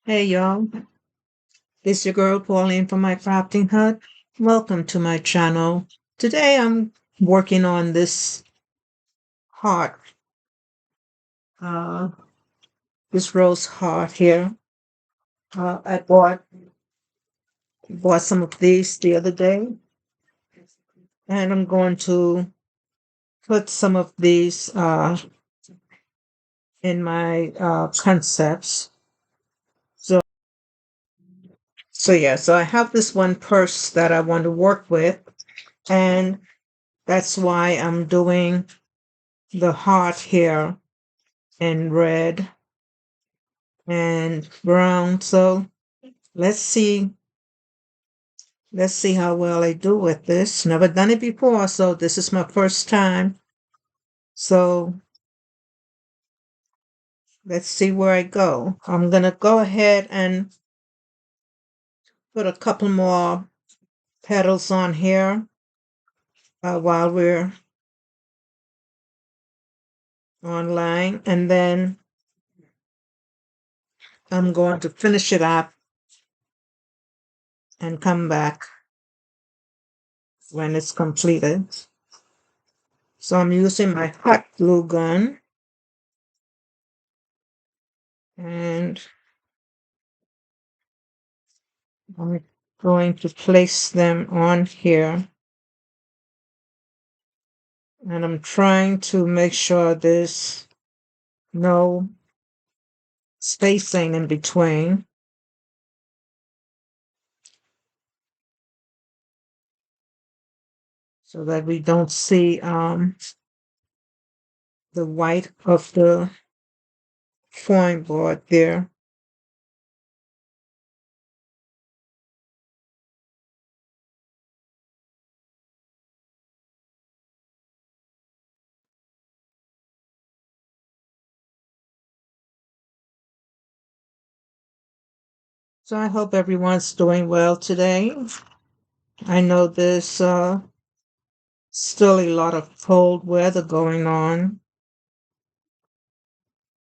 Hey y'all, it's your girl Pauline from my crafting hut. Welcome to my channel. Today I'm working on this heart, uh, this rose heart here. I bought some of these the other day, and I'm going to put some of these in my concepts. So, so I have this one purse that I want to work with, and that's why I'm doing the heart here in red and brown. So let's see, let's see how well I do with this. Never done it before, so this is my first time. So let's see where I go. I'm gonna go ahead and put a couple more petals on here while we're online, and then I'm going to finish it up and come back when it's completed. So I'm using my hot glue gun, and I'm going to place them on here. And I'm trying to make sure there's no spacing in between. So that we don't see the white of the foam board there. So I hope everyone's doing well today. I know there's still a lot of cold weather going on.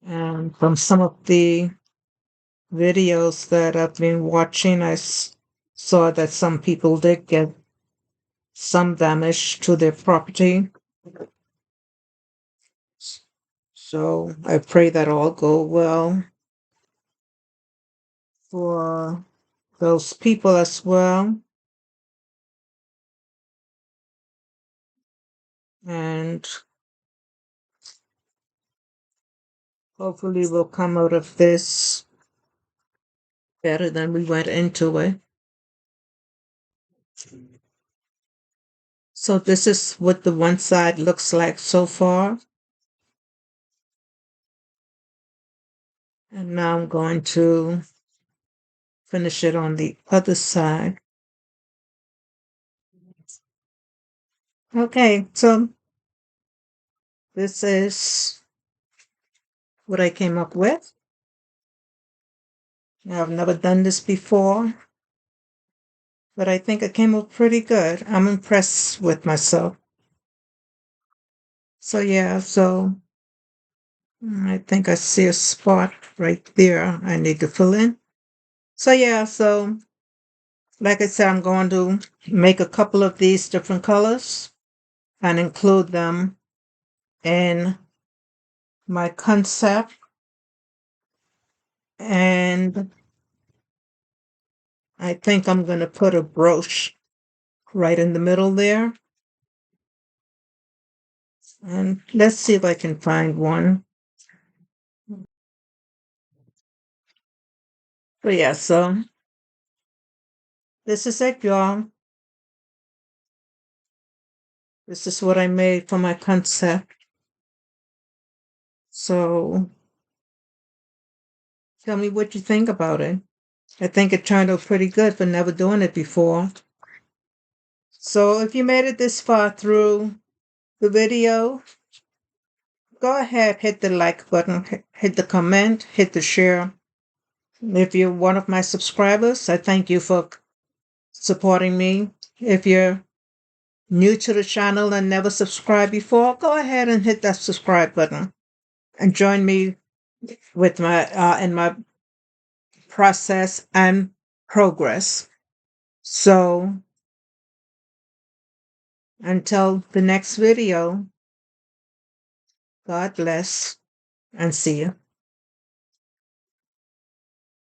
And from some of the videos that I've been watching, saw that some people did get some damage to their property. So I pray that all go well for those people as well. And hopefully we'll come out of this better than we went into it. So this is what the one side looks like so far. And now I'm going to finish it on the other side. Okay, so this is what I came up with. I've never done this before, but I think it came up pretty good. I'm impressed with myself. So yeah, so I think I see a spot right there I need to fill in. So yeah, so like I said, I'm going to make a couple of these different colors and include them in my concept. And I think I'm going to put a brooch right in the middle there. And let's see if I can find one. But yeah, so this is it, y'all. This is what I made for my concept. So tell me what you think about it. I think it turned out pretty good for never doing it before. So if you made it this far through the video, go ahead, hit the like button, hit the comment, hit the share. If you're one of my subscribers, I thank you for supporting me. If you're new to the channel and never subscribed before, go ahead and hit that subscribe button and join me with my in my process and progress. So until the next video, God bless and see you.